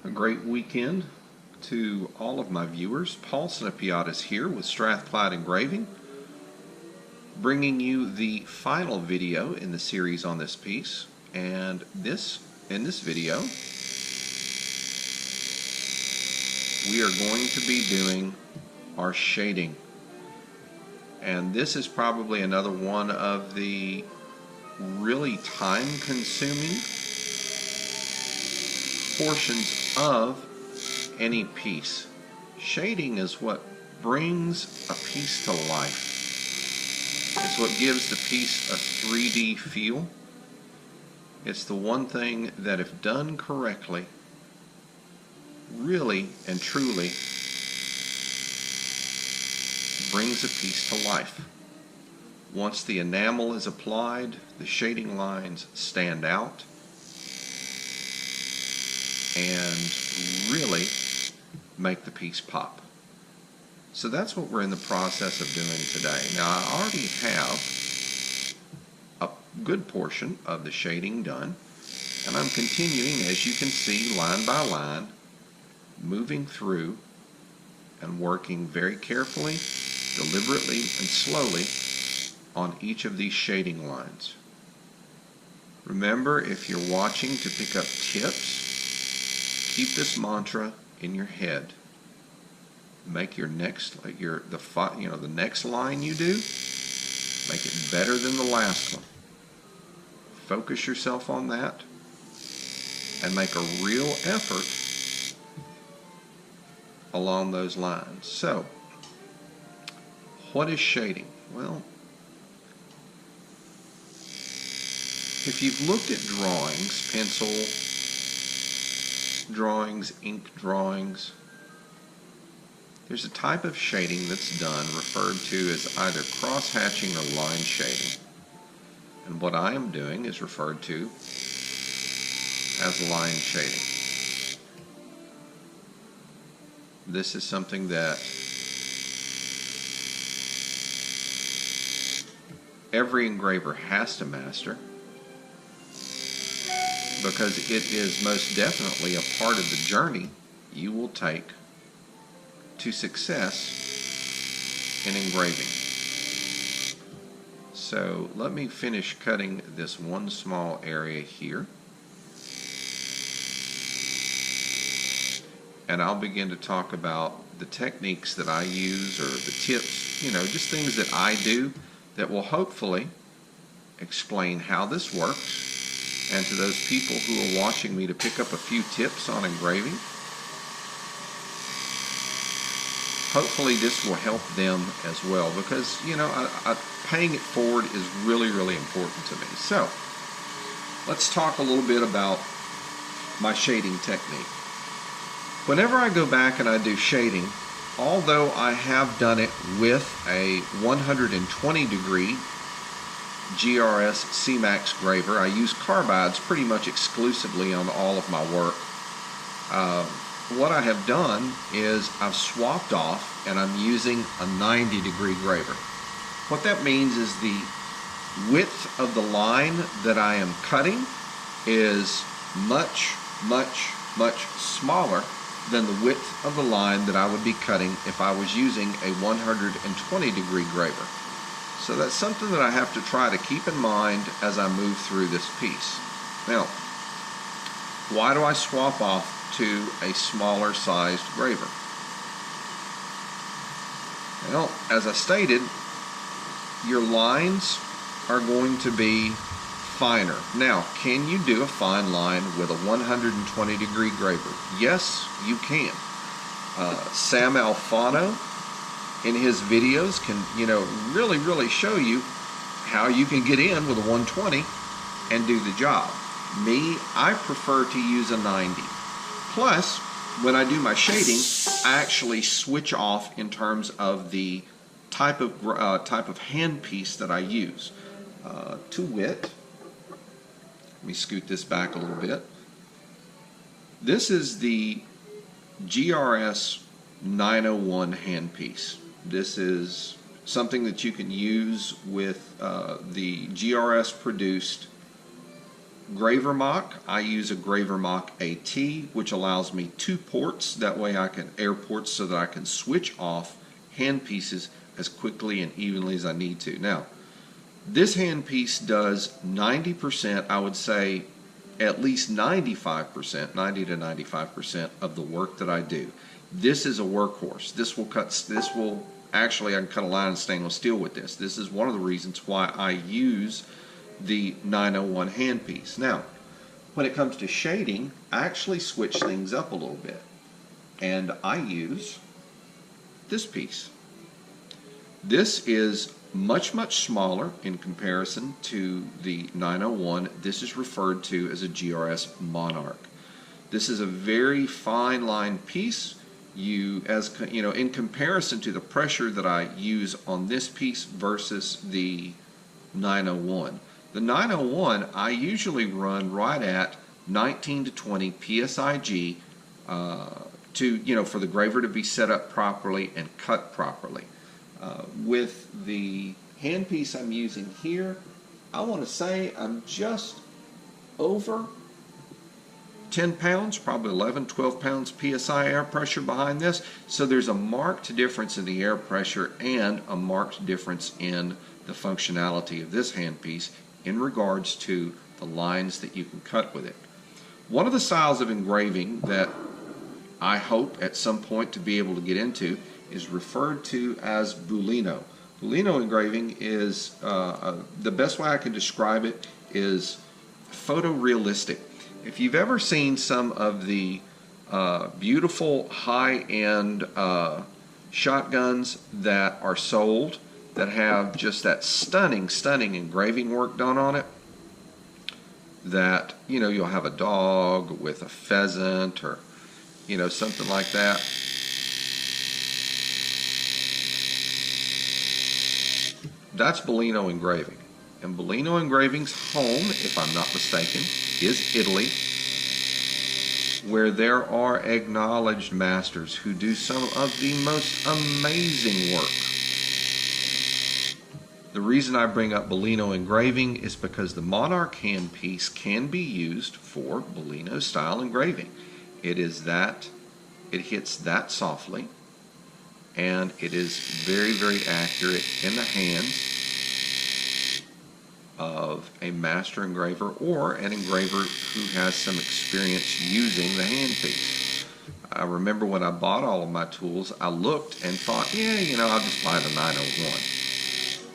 A great weekend to all of my viewers. Paul Sinapiatis here with Strathclyde Engraving, bringing you the final video in the series on this piece. And in this video, we are going to be doing our shading. And this is probably another one of the really time-consuming portions of any piece. Shading is what brings a piece to life. It's what gives the piece a 3D feel. It's the one thing that, if done correctly, really and truly brings a piece to life. Once the enamel is applied, the shading lines stand out and really make the piece pop. So that's what we're in the process of doing today. Now, I already have a good portion of the shading done, and I'm continuing, as you can see, line by line, moving through and working very carefully, deliberately, and slowly on each of these shading lines. Remember, if you're watching to pick up tips, keep this mantra in your head. Make your next, the next line you do, make it better than the last one. Focus yourself on that and make a real effort along those lines. So, what is shading? Well, if you've looked at drawings, pencil drawings, ink drawings, there's a type of shading that's done referred to as either cross-hatching or line shading. And what I am doing is referred to as line shading. This is something that every engraver has to master, because it is most definitely a part of the journey you will take to success in engraving. So let me finish cutting this one small area here, and I'll begin to talk about the techniques that I use, or the tips, just things that I do that will hopefully explain how this works. And to those people who are watching me to pick up a few tips on engraving, hopefully this will help them as well, because paying it forward is really, really important to me. So let's talk a little bit about my shading technique. Whenever I go back and I do shading, although I have done it with a 120-degree GRS C-Max graver, I use carbides pretty much exclusively on all of my work. What I have done is I've swapped off and I'm using a 90-degree graver. What that means is the width of the line that I am cutting is much, much, much smaller than the width of the line that I would be cutting if I was using a 120-degree graver. So that's something that I have to try to keep in mind as I move through this piece. Now, why do I swap off to a smaller sized graver? Well, as I stated, your lines are going to be finer. Now, can you do a fine line with a 120-degree graver? Yes, you can. Sam Alfano, in his videos, can really show you how you can get in with a 120 and do the job. Me, I prefer to use a 90. Plus, when I do my shading, I actually switch off in terms of the type of handpiece that I use. To wit, let me scoot this back a little bit. This is the GRS 901 handpiece. This is something that you can use with the GRS produced Graver Mock, I use a Graver Mock AT, which allows me 2 ports. That way I can air ports so that I can switch off hand pieces as quickly and evenly as I need to. Now, this hand piece does 90%, I would say at least 95%, 90 to 95% of the work that I do. This is a workhorse. Actually, I can cut a line of stainless steel with this. This is one of the reasons why I use the 901 handpiece. Now, when it comes to shading, I actually switch things up a little bit. And I use this piece. This is much, much smaller in comparison to the 901. This is referred to as a GRS Monarch. This is a very fine line piece. In comparison to the pressure that I use on this piece versus the 901. The 901 I usually run right at 19 to 20 PSIG for the graver to be set up properly and cut properly. With the handpiece I'm using here, I want to say I'm just over 10 pounds, probably 11, 12 pounds PSI air pressure behind this. So there's a marked difference in the air pressure and a marked difference in the functionality of this handpiece in regards to the lines that you can cut with it. One of the styles of engraving that I hope at some point to be able to get into is referred to as Booleano. Booleano engraving is, the best way I can describe it is photorealistic. If you've ever seen some of the beautiful high-end shotguns that are sold that have just that stunning engraving work done on it, that, you'll have a dog with a pheasant or, something like that. That's Booleano engraving. And Booleano engraving's home, if I'm not mistaken, is Italy, where there are acknowledged masters who do some of the most amazing work. The reason I bring up Booleano engraving is because the Monarch handpiece can be used for Booleano style engraving. It hits that softly, and it is very, very accurate in the hands of a master engraver or an engraver who has some experience using the handpiece. I remember when I bought all of my tools, I looked and thought, I'll just buy the 901.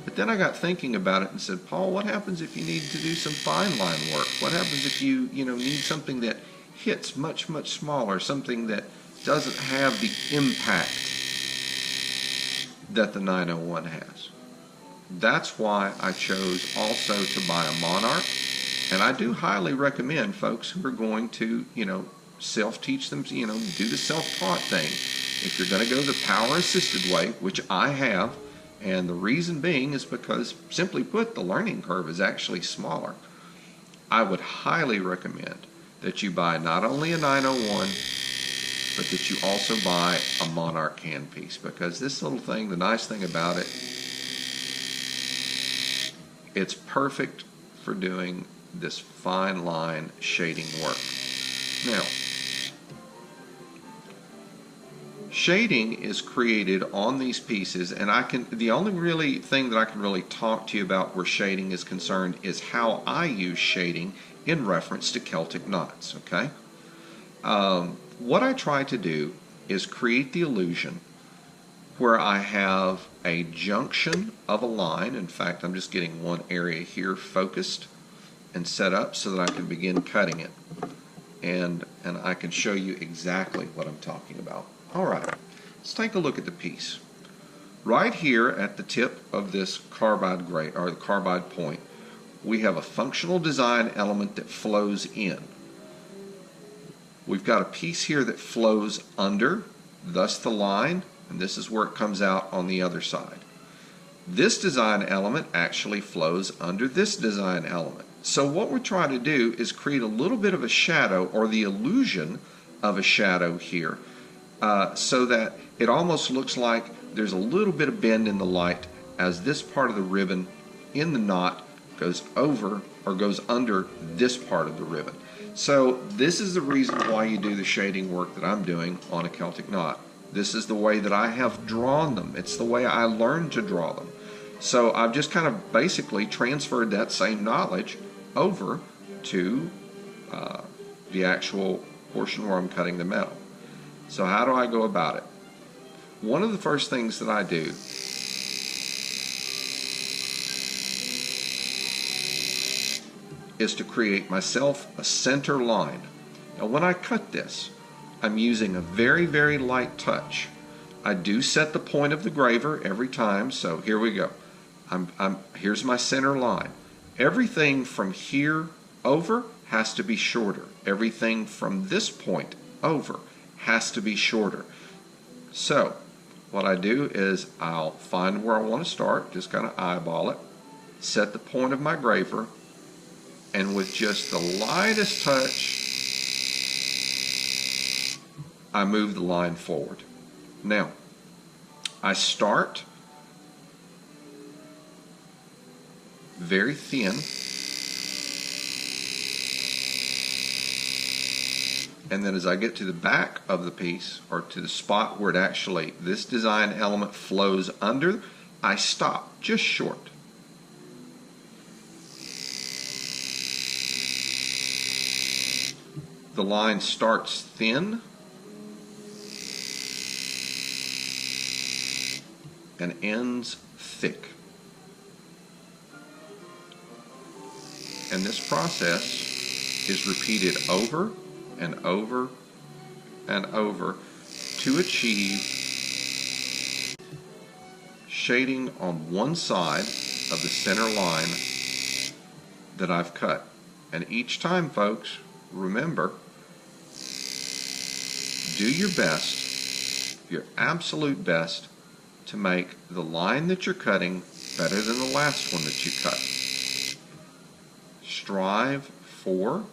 But then I got thinking about it and said, Paul, what happens if you need to do some fine line work? What happens if you need something that hits much, much smaller, something that doesn't have the impact that the 901 has? That's why I chose also to buy a Monarch. And I do highly recommend folks who are going to, self-teach them, do the self-taught thing. If you're going to go the power-assisted way, which I have, and the reason being is because, simply put, the learning curve is actually smaller. I would highly recommend that you buy not only a 901, but that you also buy a Monarch handpiece, because this little thing, the nice thing about it, it's perfect for doing this fine line shading work. Now, shading is created on these pieces, and the only really thing that I can really talk to you about where shading is concerned is how I use shading in reference to Celtic knots, okay? What I try to do is create the illusion where I have a junction of a line. In fact, I'm just getting one area here focused and set up so that I can begin cutting it. And I can show you exactly what I'm talking about. All right, let's take a look at the piece. Right here at the tip of this carbide grate, or the carbide point, we have a functional design element that flows in. We've got a piece here that flows under, thus the line, and this is where it comes out on the other side. This design element actually flows under this design element. So what we're trying to do is create a little bit of a shadow, or the illusion of a shadow here, so that it almost looks like there's a little bit of bend in the light as this part of the ribbon in the knot goes over or goes under this part of the ribbon. So this is the reason why you do the shading work that I'm doing on a Celtic knot. This is the way that I have drawn them. It's the way I learned to draw them. So I've just kind of basically transferred that same knowledge over to the actual portion where I'm cutting the metal. So how do I go about it? One of the first things that I do is to create myself a center line. Now when I cut this, I'm using a very, very light touch. I do set the point of the graver every time, so here we go. Here's my center line. Everything from here over has to be shorter. Everything from this point over has to be shorter. So what I do is I'll find where I want to start, just kind of eyeball it, set the point of my graver, and with just the lightest touch, I move the line forward. Now, I start very thin, and then as I get to the back of the piece, or to the spot where it actually, this design element flows under, I stop just short. The line starts thin and ends thick. And this process is repeated over and over and over to achieve shading on one side of the center line that I've cut. And each time, folks, remember, do your best, your absolute best, to make the line that you're cutting better than the last one that you cut. Strive for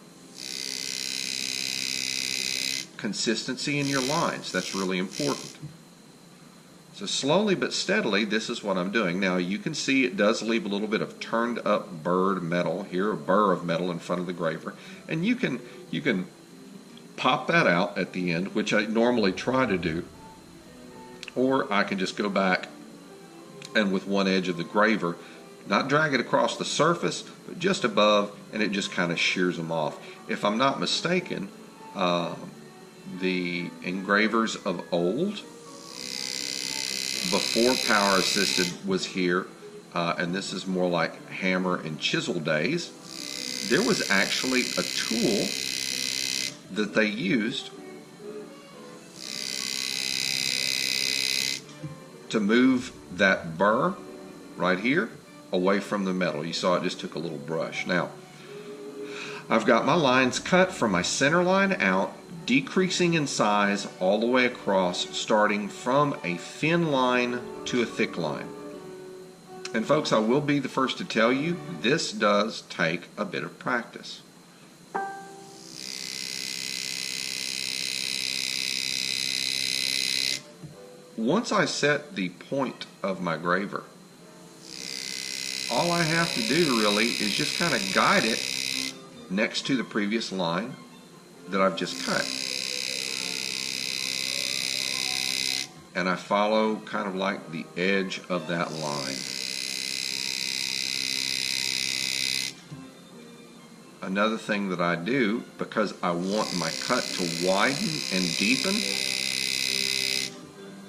consistency in your lines. That's really important. So slowly but steadily, this is what I'm doing. Now you can see it does leave a little bit of turned up burred metal here, a burr of metal in front of the graver, and you can pop that out at the end, which I normally try to do, or I can just go back and with one edge of the graver, not drag it across the surface, but just above, and it just kind of shears them off. If I'm not mistaken, the engravers of old, before power assisted was here, and this is more like hammer and chisel days, there was actually a tool that they used to move that burr right here away from the metal. You saw it just took a little brush. Now, I've got my lines cut from my center line out, decreasing in size all the way across, starting from a thin line to a thick line. And folks, I will be the first to tell you, this does take a bit of practice. Once I set the point of my graver, all I have to do really is just kind of guide it next to the previous line that I've just cut. And I follow kind of like the edge of that line. Another thing that I do, because I want my cut to widen and deepen,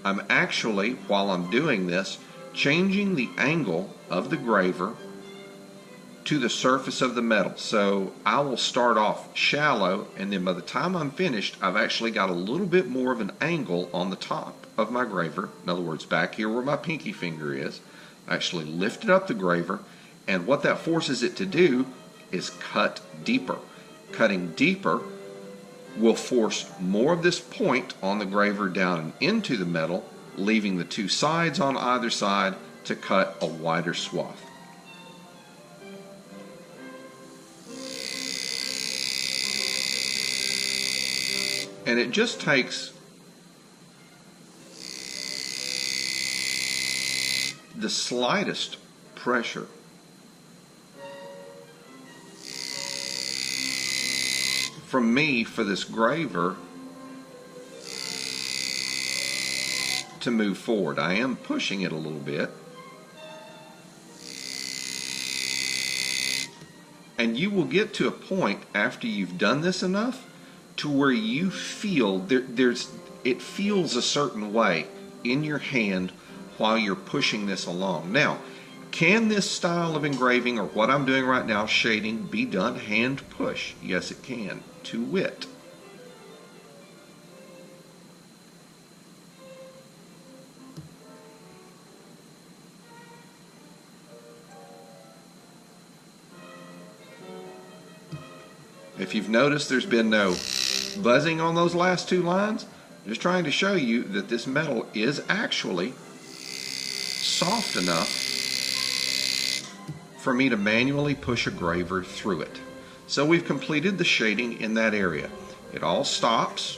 I'm actually, while I'm doing this, changing the angle of the graver to the surface of the metal. So I will start off shallow, and then by the time I'm finished, I've actually got a little bit more of an angle on the top of my graver. In other words, back here where my pinky finger is, I actually lifted up the graver, and what that forces it to do is cut deeper. Cutting deeper will force more of this point on the graver down and into the metal, leaving the two sides on either side to cut a wider swath. And it just takes the slightest pressure from me for this graver to move forward. I am pushing it a little bit. And you will get to a point after you've done this enough to where you feel it feels a certain way in your hand while you're pushing this along. Now, can this style of engraving, or what I'm doing right now, shading, be done hand push? Yes, it can, to wit. If you've noticed there's been no buzzing on those last two lines, I'm just trying to show you that this metal is actually soft enough for me to manually push a graver through it. So we've completed the shading in that area. It all stops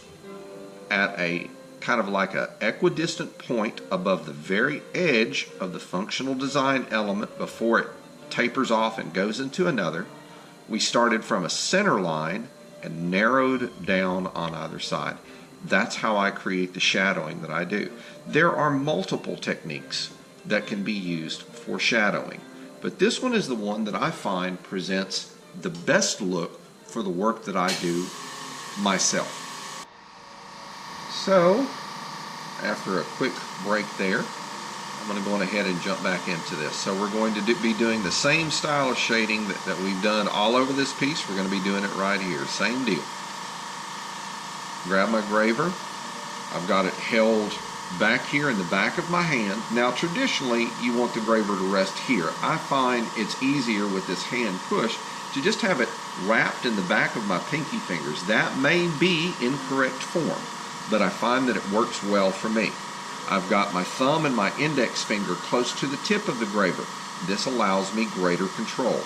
at a kind of like an equidistant point above the very edge of the functional design element before it tapers off and goes into another. We started from a center line and narrowed down on either side. That's how I create the shadowing that I do. There are multiple techniques that can be used for shadowing, but this one is the one that I find presents the best look for the work that I do myself. So, after a quick break there, I'm going to go on ahead and jump back into this. So we're going to be doing the same style of shading that we've done all over this piece. We're going to be doing it right here. Same deal. Grab my graver. I've got it held back here in the back of my hand. Now traditionally you want the graver to rest here. I find it's easier with this hand push to just have it wrapped in the back of my pinky fingers. That may be incorrect form, but I find that it works well for me. I've got my thumb and my index finger close to the tip of the graver. This allows me greater control.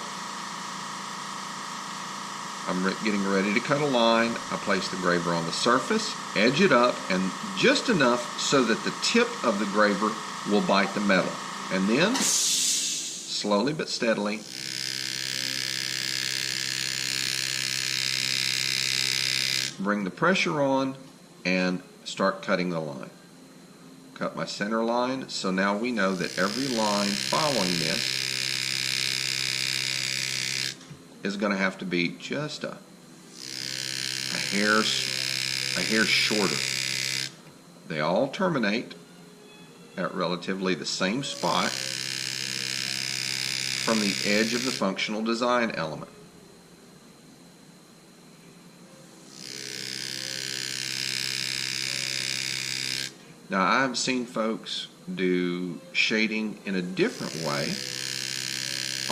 I'm getting ready to cut a line. I place the graver on the surface, edge it up, and just enough so that the tip of the graver will bite the metal. And then, slowly but steadily, bring the pressure on and start cutting the line. Cut my center line, so now we know that every line following this is going to have to be just a hair shorter. They all terminate at relatively the same spot from the edge of the functional design element. Now, I've seen folks do shading in a different way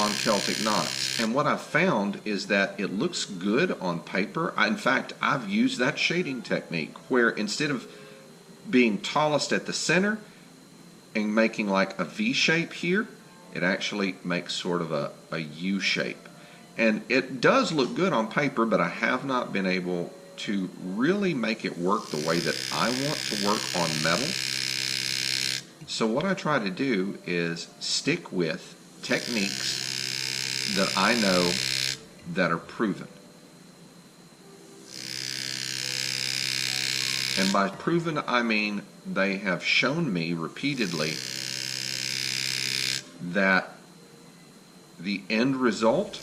on Celtic knots, and what I've found is that it looks good on paper. In fact, I've used that shading technique where instead of being tallest at the center and making like a V shape here, it actually makes sort of a U shape. And it does look good on paper, but I have not been able to really make it work the way that I want to work on metal. So what I try to do is stick with techniques that I know that are proven. And by proven, I mean they have shown me repeatedly that the end result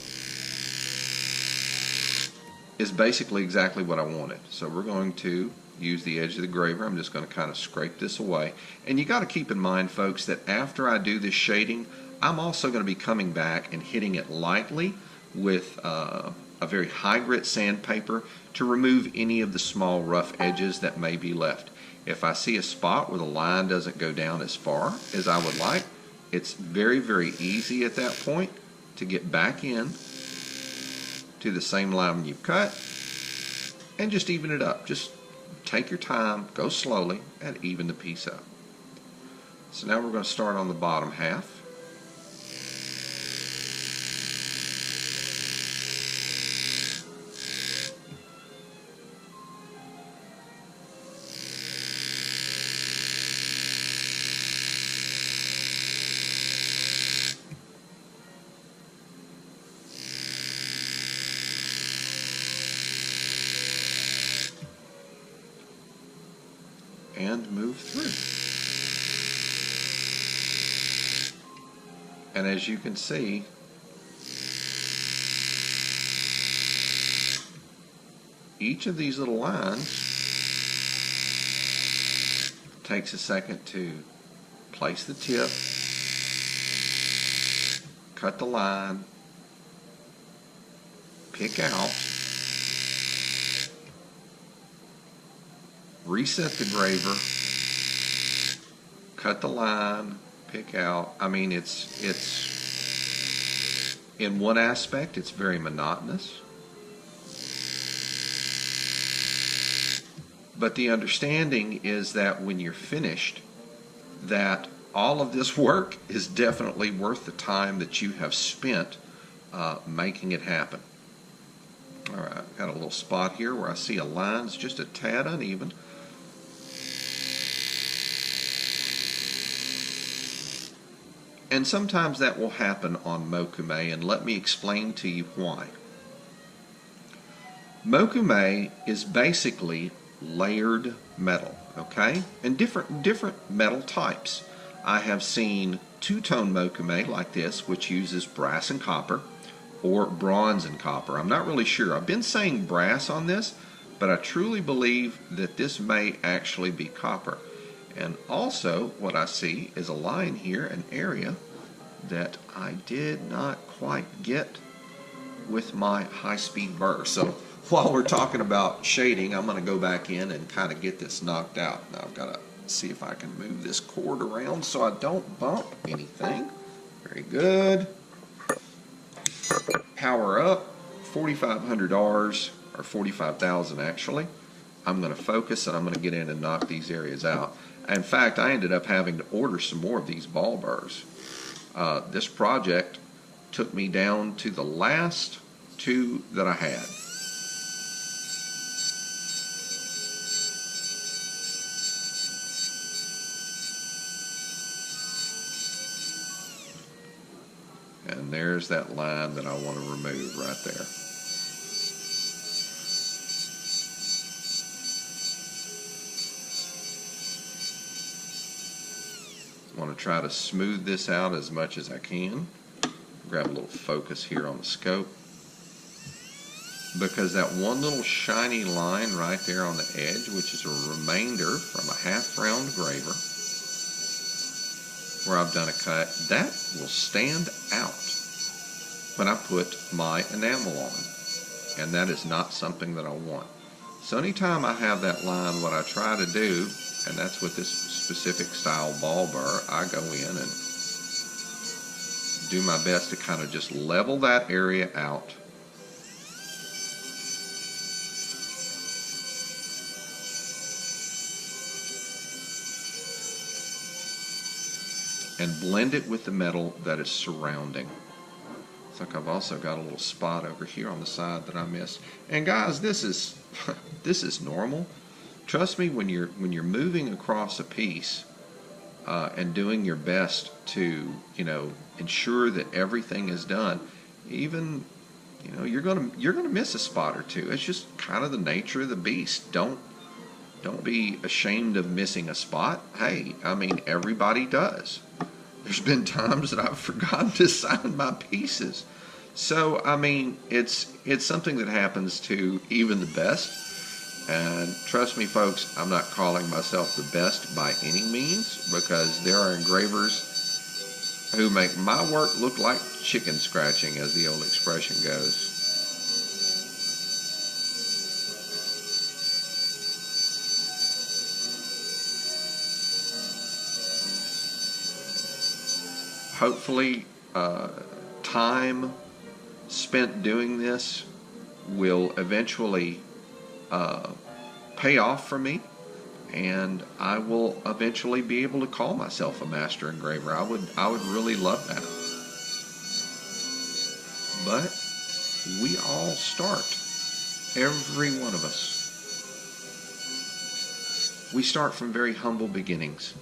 is basically exactly what I wanted. So we're going to use the edge of the graver. I'm just going to kind of scrape this away. And you got to keep in mind, folks, that after I do this shading, I'm also going to be coming back and hitting it lightly with a very high grit sandpaper to remove any of the small rough edges that may be left. If I see a spot where the line doesn't go down as far as I would like, it's very, very easy at that point to get back in to the same line you've cut and just even it up. Just take your time, go slowly, and even the piece up. So now we're going to start on the bottom half. and move through. And as you can see, each of these little lines takes a second to place the tip, cut the line, pick out, reset the graver, cut the line, pick out. I mean, it's in one aspect, it's very monotonous. But the understanding is that when you're finished, that all of this work is definitely worth the time that you have spent making it happen. All right, got a little spot here where I see a line. It's just a tad uneven. And sometimes that will happen on mokume, and let me explain to you why. Mokume is basically layered metal, okay? And different metal types. I have seen two-tone mokume like this, which uses brass and copper, or bronze and copper. I'm not really sure. I've been saying brass on this, but I truly believe that this may actually be copper. And also what I see is a line here, an area that I did not quite get with my high-speed burr. So while we're talking about shading, I'm going to go back in and kind of get this knocked out. Now I've got to see if I can move this cord around so I don't bump anything. Very good. Power up, 4,500 Rs, or 45,000 actually. I'm going to focus and I'm going to get in and knock these areas out. In fact, I ended up having to order some more of these ball burrs. This project took me down to the last two that I had. And there's that line that I want to remove right there. I want to try to smooth this out as much as I can. Grab a little focus here on the scope. Because that one little shiny line right there on the edge, which is a remainder from a half-round graver, where I've done a cut, that will stand out when I put my enamel on. And that is not something that I want. So anytime I have that line, what I try to do, and that's with this specific style ball burr, I go in and do my best to kind of just level that area out. And blend it with the metal that is surrounding. It's like I've also got a little spot over here on the side that I missed. And guys, this is this is normal. Trust me, when you're moving across a piece and doing your best to ensure that everything is done, even you're gonna miss a spot or two. It's just kind of the nature of the beast. Don't be ashamed of missing a spot. Hey, I mean, everybody does. There's been times that I've forgotten to sign my pieces. So, I mean, it's something that happens to even the best. And trust me, folks, I'm not calling myself the best by any means, because there are engravers who make my work look like chicken scratching, as the old expression goes. Hopefully, time spent doing this will eventually pay off for me, and I will eventually be able to call myself a master engraver. I would really love that. But we all start, every one of us. We start from very humble beginnings.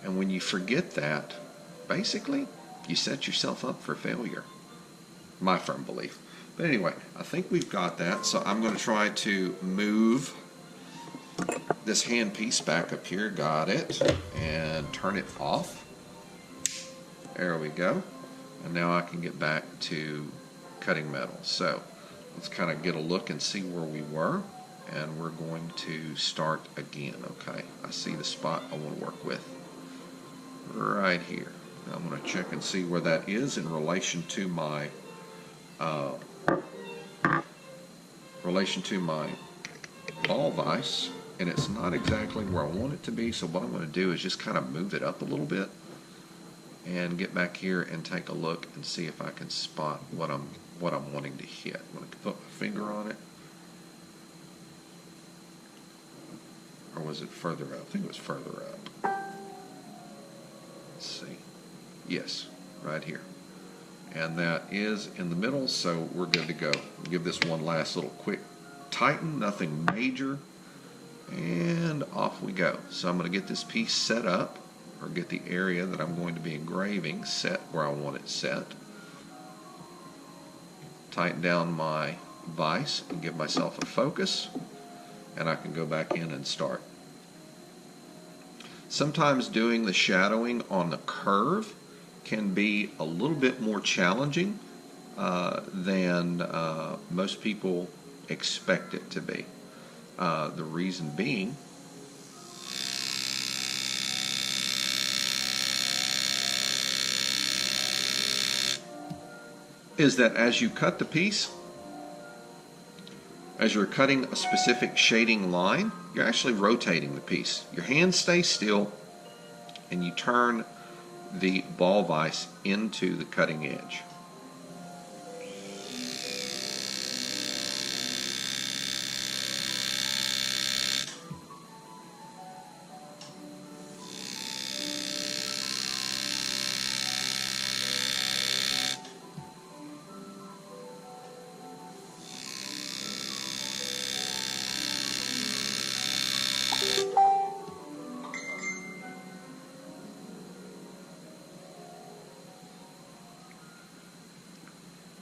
And when you forget that, basically, you set yourself up for failure. My firm belief. But anyway, I think we've got that. So I'm going to try to move this hand piece back up here, got it, and turn it off. There we go. And now I can get back to cutting metal. So let's kind of get a look and see where we were, and we're going to start again. Okay, I see the spot I want to work with right here. Now I'm going to check and see where that is in relation to my ball vise, and it's not exactly where I want it to be. So what I'm going to do is just kind of move it up a little bit and get back here and take a look and see if I can spot what I'm wanting to hit. I'm going to put my finger on it. Or was it further up? I think it was further up. Let's see. Yes, right here. And that is in the middle, so we're good to go. We'll give this one last little quick tighten, nothing major, and off we go. So I'm going to get this piece set up, or get the area that I'm going to be engraving set where I want it set. Tighten down my vise and give myself a focus, and I can go back in and start. Sometimes doing the shadowing on the curve can be a little bit more challenging than most people expect it to be. The reason being is that as you cut the piece, as you're cutting a specific shading line, you're actually rotating the piece. Your hand stays still, and you turn the ball vise into the cutting edge.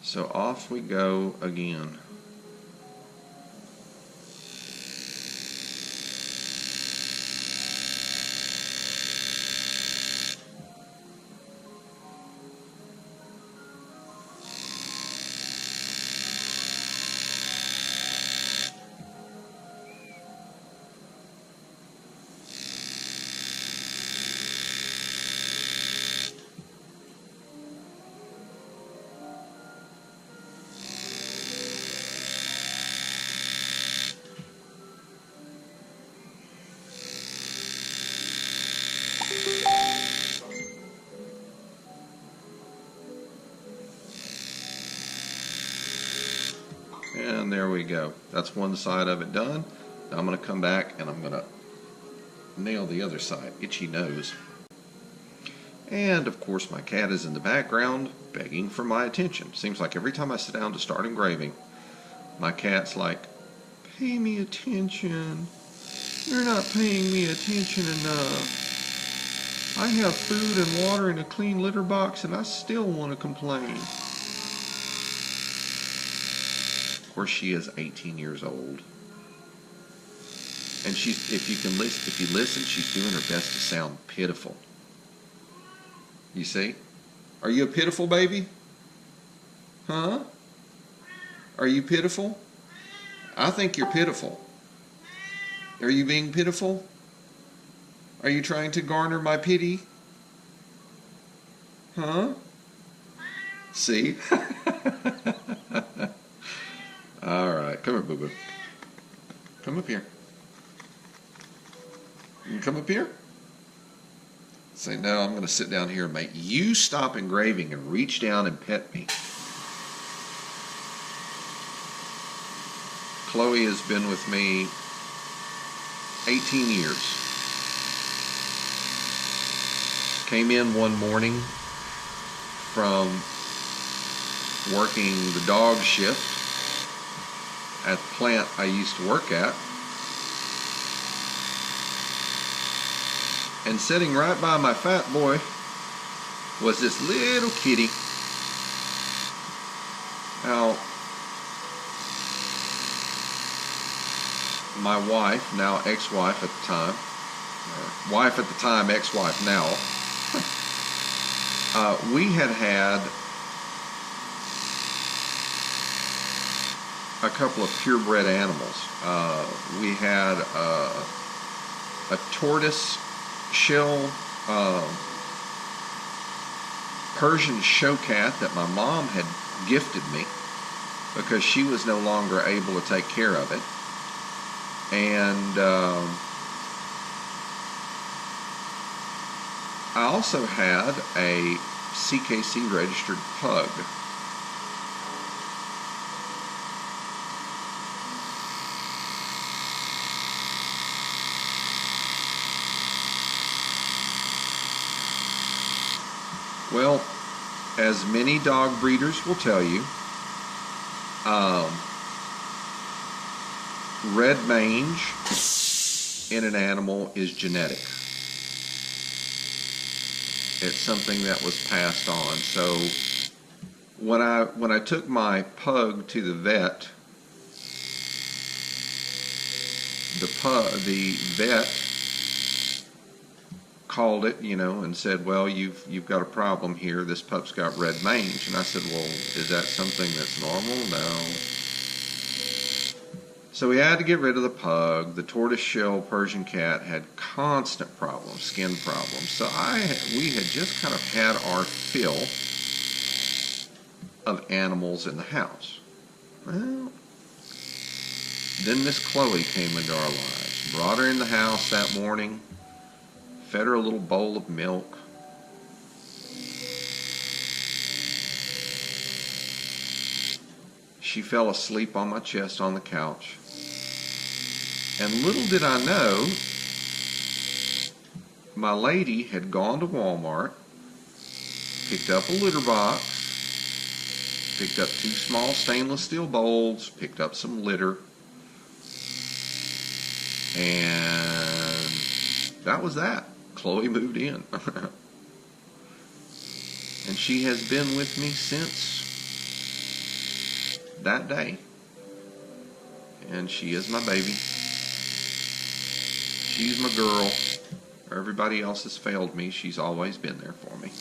So off we go again. And there we go. That's one side of it done. Now I'm going to come back and I'm going to nail the other side. Itchy nose. And of course my cat is in the background begging for my attention. Seems like every time I sit down to start engraving, my cat's like, "Pay me attention. You're not paying me attention enough. I have food and water in a clean litter box and I still want to complain." Of course, she is 18 years old, and she's, if you listen, she's doing her best to sound pitiful. You see? Are you a pitiful baby? Huh? Are you pitiful? I think you're pitiful. Are you being pitiful? Are you trying to garner my pity? Huh? See? All right, come here, boo-boo. Come up here. You can come up here? Say, no, I'm going to sit down here and make you stop engraving and reach down and pet me. Chloe has been with me 18 years. Came in one morning from working the dog shift at the plant I used to work at, and sitting right by my fat boy was this little kitty. Now, my wife, now ex-wife at the time, or wife at the time, ex-wife now, we had a couple of purebred animals. We had a tortoise shell Persian show cat that my mom had gifted me because she was no longer able to take care of it. And I also had a CKC registered pug. Well, as many dog breeders will tell you, red mange in an animal is genetic. It's something that was passed on. So when I took my pug to the vet, the vet called it, and said, well, you've got a problem here. This pup's got red mange. And I said, well, is that something that's normal? No. So we had to get rid of the pug. The tortoiseshell Persian cat had constant problems, skin problems. So we had just kind of had our fill of animals in the house. Well, then Miss Chloe came into our lives. Brought her in the house that morning. Fed her a little bowl of milk. She fell asleep on my chest on the couch. And little did I know, my lady had gone to Walmart, picked up a litter box, picked up 2 small stainless steel bowls, picked up some litter, and that was that. Chloe moved in. And she has been with me since that day. And she is my baby. She's my girl. Everybody else has failed me. She's always been there for me.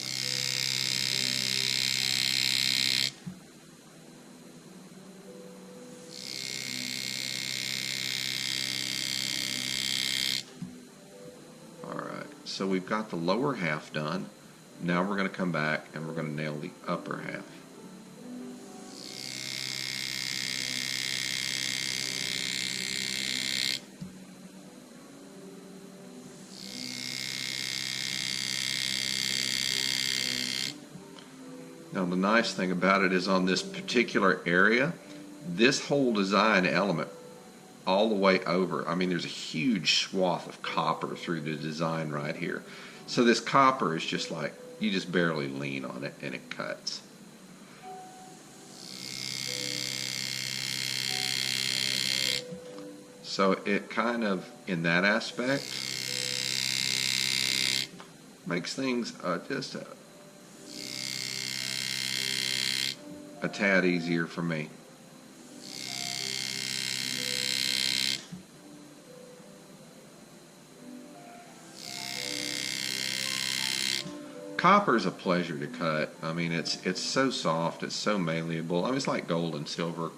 So we've got the lower half done. Now we're going to come back and we're going to nail the upper half. Now the nice thing about it is on this particular area, this whole design element all the way over. I mean, there's a huge swath of copper through the design right here. So this copper is just like, you just barely lean on it and it cuts. So it kind of, in that aspect, makes things just a tad easier for me. Copper is a pleasure to cut. I mean, it's so soft, it's so malleable. I mean, it's like gold and silver.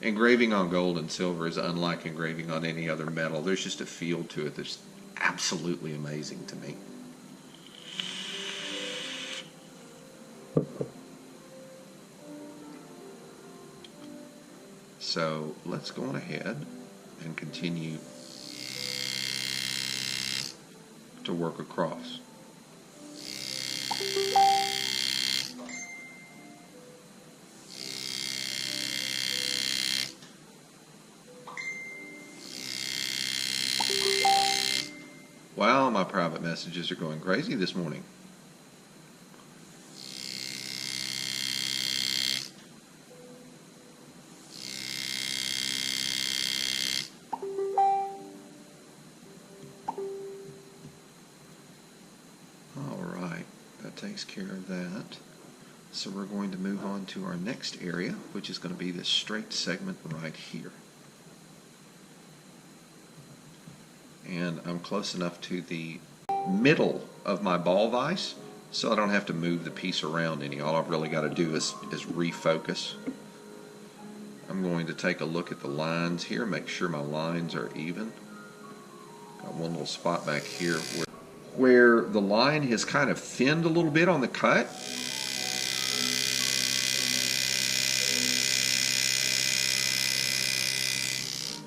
Engraving on gold and silver is unlike engraving on any other metal. There's just a feel to it that's absolutely amazing to me. So let's go on ahead and continue to work across. Wow, my private messages are going crazy this morning. Alright, that takes care of that. So we're going to move on to our next area, which is going to be this straight segment right here. and I'm close enough to the middle of my ball vise so I don't have to move the piece around any. All I've really got to do is refocus. I'm going to take a look at the lines here, make sure my lines are even. Got one little spot back here where the line has kind of thinned a little bit on the cut.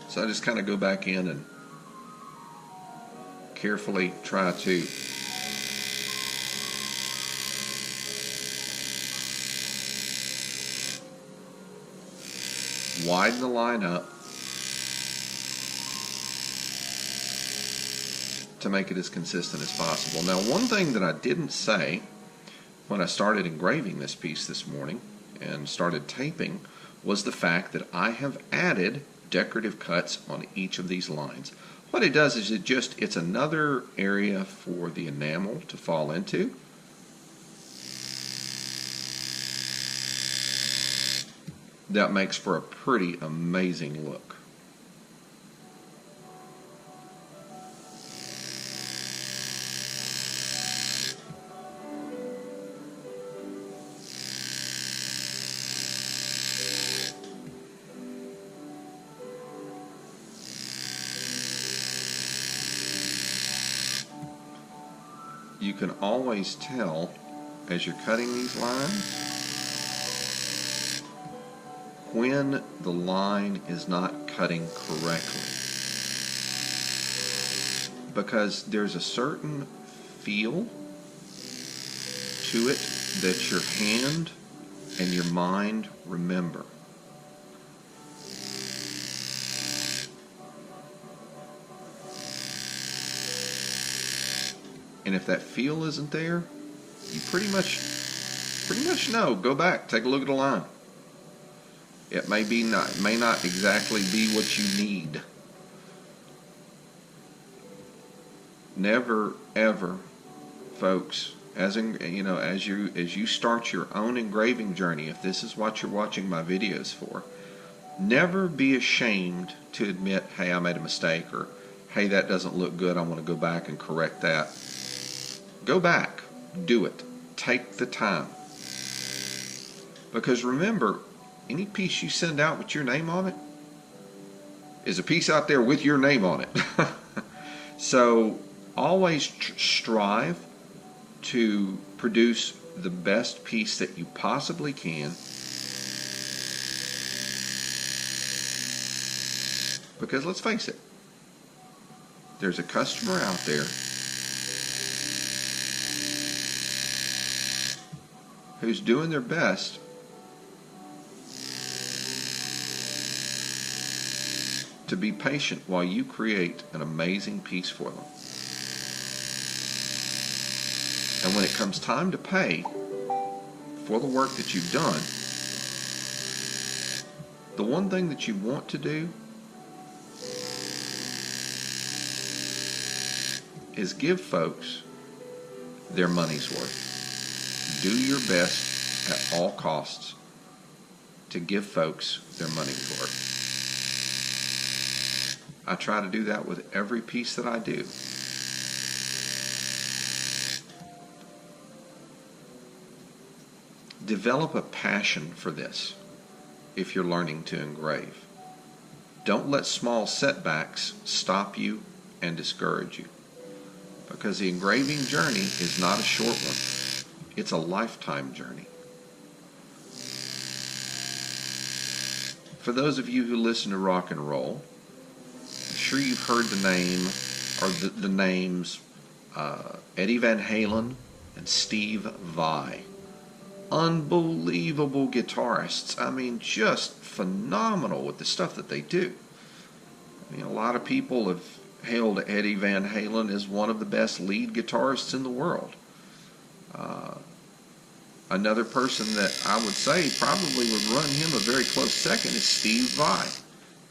So I just kind of go back in and carefully try to widen the line up to make it as consistent as possible. Now, one thing that I didn't say when I started engraving this piece this morning and started taping was the fact that I have added decorative cuts on each of these lines. What it does is it's another area for the enamel to fall into. That makes for a pretty amazing look. You can always tell as you're cutting these lines when the line is not cutting correctly, because there's a certain feel to it that your hand and your mind remember. And if that feel isn't there, you pretty much know. Go back, take a look at the line. It may not exactly be what you need. Never ever, folks, as you start your own engraving journey, if this is what you're watching my videos for, never be ashamed to admit, hey, I made a mistake, or hey, that doesn't look good, I want to go back and correct that. Go back, do it, take the time. Because remember, any piece you send out with your name on it is a piece out there with your name on it. So always strive to produce the best piece that you possibly can, because let's face it, there's a customer out there who's doing their best to be patient while you create an amazing piece for them. And when it comes time to pay for the work that you've done, the one thing that you want to do is give folks their money's worth. Do your best at all costs to give folks their money's worth. I try to do that with every piece that I do. Develop a passion for this if you're learning to engrave. Don't let small setbacks stop you and discourage you, because the engraving journey is not a short one. It's a lifetime journey. For those of you who listen to rock and roll, I'm sure you've heard the name or the names Eddie Van Halen and Steve Vai. Unbelievable guitarists. I mean, just phenomenal with the stuff that they do. I mean, a lot of people have hailed Eddie Van Halen as one of the best lead guitarists in the world. Another person that I would say probably would run him a very close second is Steve Vai,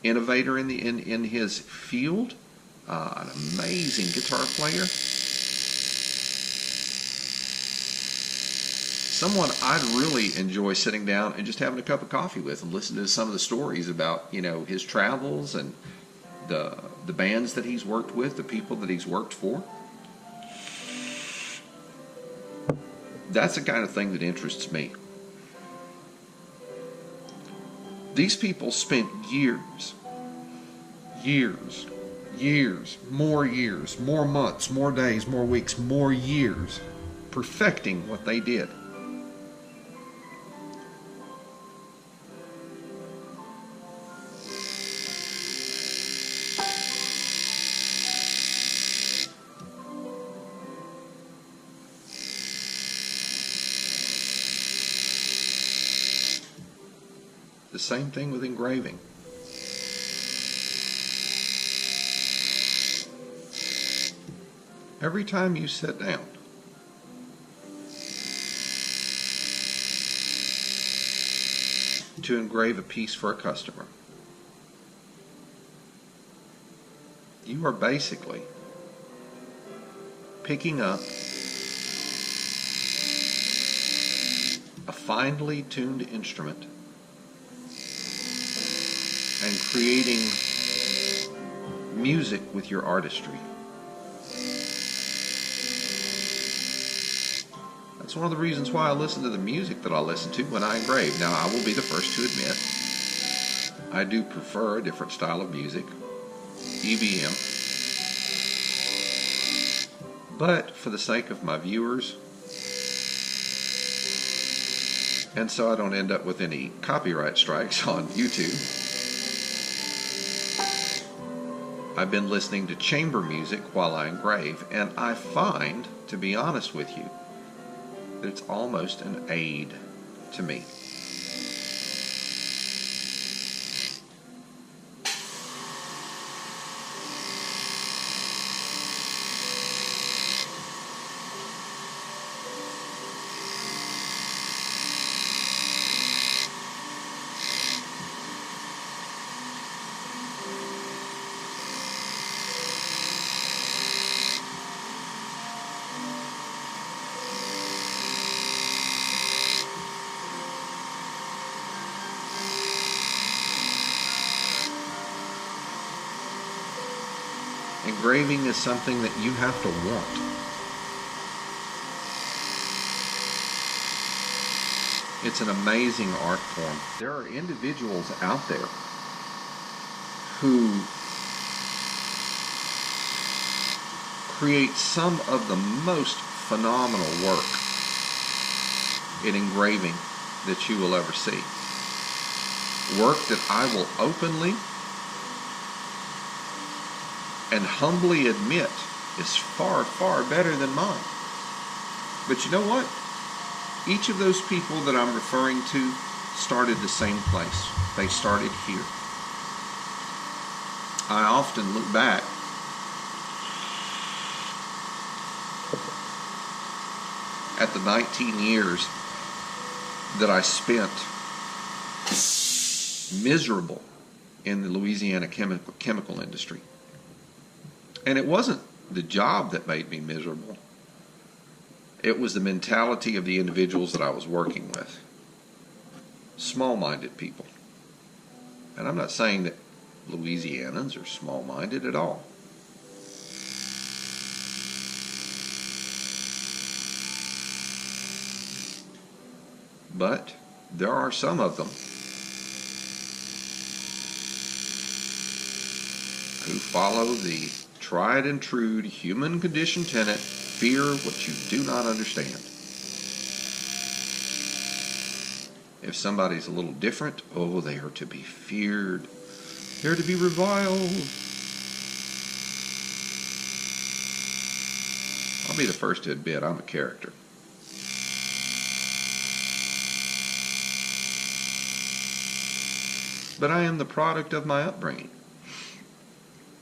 innovator in his field, an amazing guitar player. Someone I'd really enjoy sitting down and just having a cup of coffee with and listening to some of the stories about, his travels and the the bands that he's worked with, the people that he's worked for. That's the kind of thing that interests me. These people spent years, more months, more days, more weeks, more years perfecting what they did. The same thing with engraving. Every time you sit down to engrave a piece for a customer, you are basically picking up a finely tuned instrument and creating music with your artistry. That's one of the reasons why I listen to the music that I listen to when I engrave. Now, I will be the first to admit, I do prefer a different style of music, EBM. But for the sake of my viewers, and so I don't end up with any copyright strikes on YouTube, I've been listening to chamber music while I engrave, and I find, to be honest with you, that it's almost an aid to me. Engraving is something that you have to want. It's an amazing art form. There are individuals out there who create some of the most phenomenal work in engraving that you will ever see. Work that I will openly and humbly admit is far, far better than mine. But you know what? Each of those people that I'm referring to started the same place. They started here. I often look back at the 19 years that I spent miserable in the Louisiana chemical industry. And it wasn't the job that made me miserable. It was the mentality of the individuals that I was working with. Small-minded people. And I'm not saying that Louisianans are small-minded at all. But there are some of them who follow the tried and true human condition tenet, fear what you do not understand. If somebody's a little different, oh, they are to be feared. They're to be reviled. I'll be the first to admit I'm a character. But I am the product of my upbringing.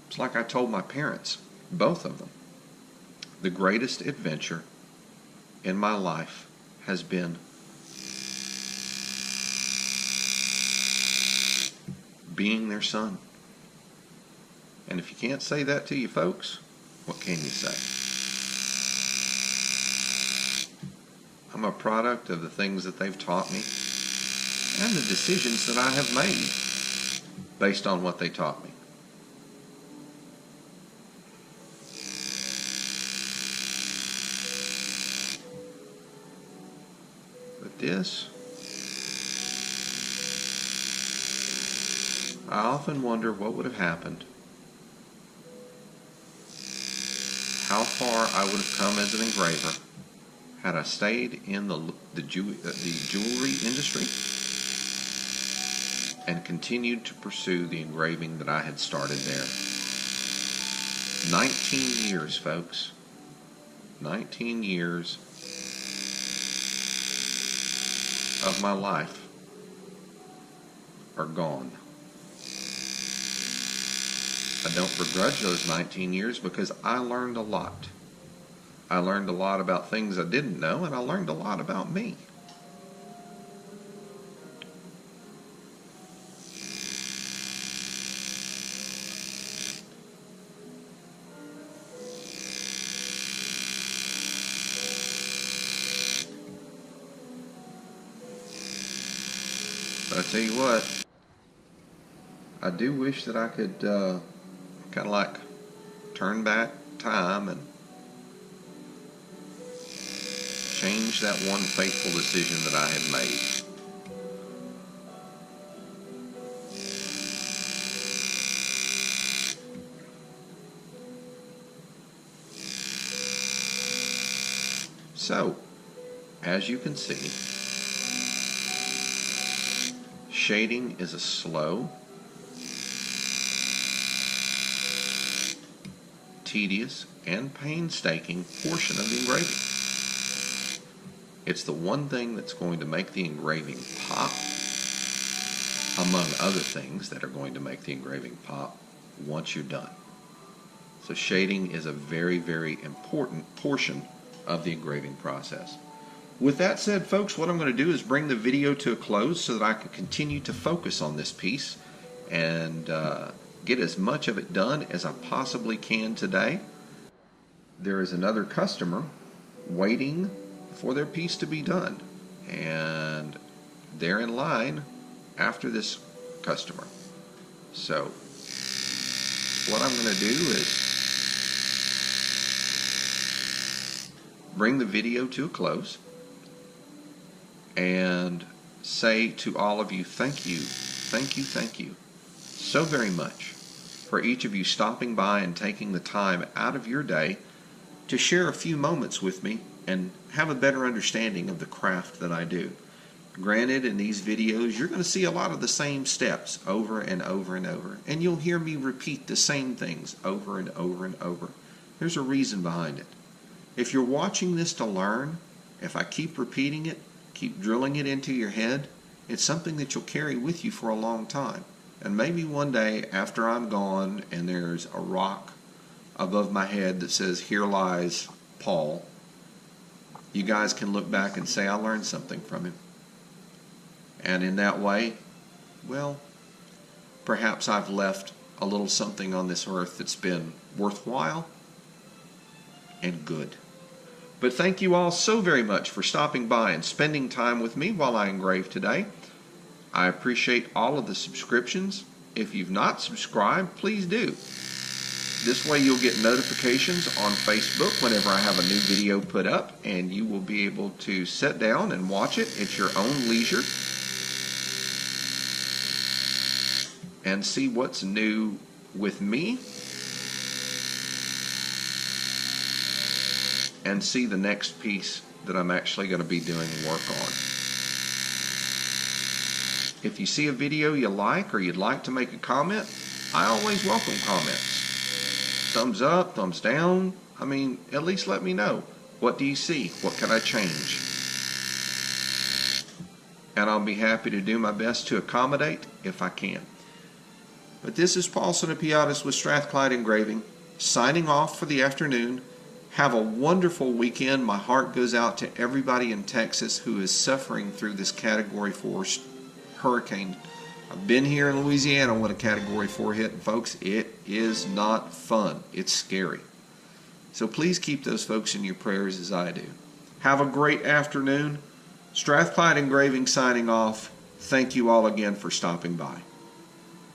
It's like I told my parents, both of them, the greatest adventure in my life has been being their son. And if you can't say that to you folks, what can you say? I'm a product of the things that they've taught me and the decisions that I have made based on what they taught me. this. I often wonder what would have happened, how far I would have come as an engraver had I stayed in the jewelry industry and continued to pursue the engraving that I had started there. 19 years, folks. 19 years of my life are gone. I don't begrudge those 19 years because I learned a lot. I learned a lot about things I didn't know, and I learned a lot about me. But I tell you what, I do wish that I could kind of like turn back time and change that one fateful decision that I had made. So, as you can see, shading is a slow, tedious, and painstaking portion of the engraving. It's the one thing that's going to make the engraving pop, among other things that are going to make the engraving pop once you're done. So shading is a very, very important portion of the engraving process. With that said, folks, what I'm going to do is bring the video to a close so that I can continue to focus on this piece and get as much of it done as I possibly can today. There is another customer waiting for their piece to be done, and they're in line after this customer. So what I'm going to do is bring the video to a close and say to all of you, thank you so very much for each of you stopping by and taking the time out of your day to share a few moments with me and have a better understanding of the craft that I do. Granted, in these videos, you're going to see a lot of the same steps over and over and over, and you'll hear me repeat the same things over and over and over. There's a reason behind it. If you're watching this to learn, if I keep repeating it, keep drilling it into your head, it's something that you'll carry with you for a long time. And maybe one day after I'm gone and there's a rock above my head that says, "Here lies Paul," you guys can look back and say, I learned something from him. And in that way, well, perhaps I've left a little something on this earth that's been worthwhile and good. But thank you all so very much for stopping by and spending time with me while I engrave today. I appreciate all of the subscriptions. If you've not subscribed, please do. This way you'll get notifications on Facebook whenever I have a new video put up, and you will be able to sit down and watch it at your own leisure and see what's new with me and see the next piece that I'm actually going to be doing work on. If you see a video you like or you'd like to make a comment, I always welcome comments. Thumbs up, thumbs down. I mean, at least let me know. What do you see? What can I change? And I'll be happy to do my best to accommodate if I can. But this is Paul Sinopiatis with Strathclyde Engraving, signing off for the afternoon. Have a wonderful weekend. My heart goes out to everybody in Texas who is suffering through this Category 4 hurricane. I've been here in Louisiana when a Category 4 hit, and folks, it is not fun. It's scary. So please keep those folks in your prayers as I do. Have a great afternoon. Strathclyde Engraving signing off. Thank you all again for stopping by.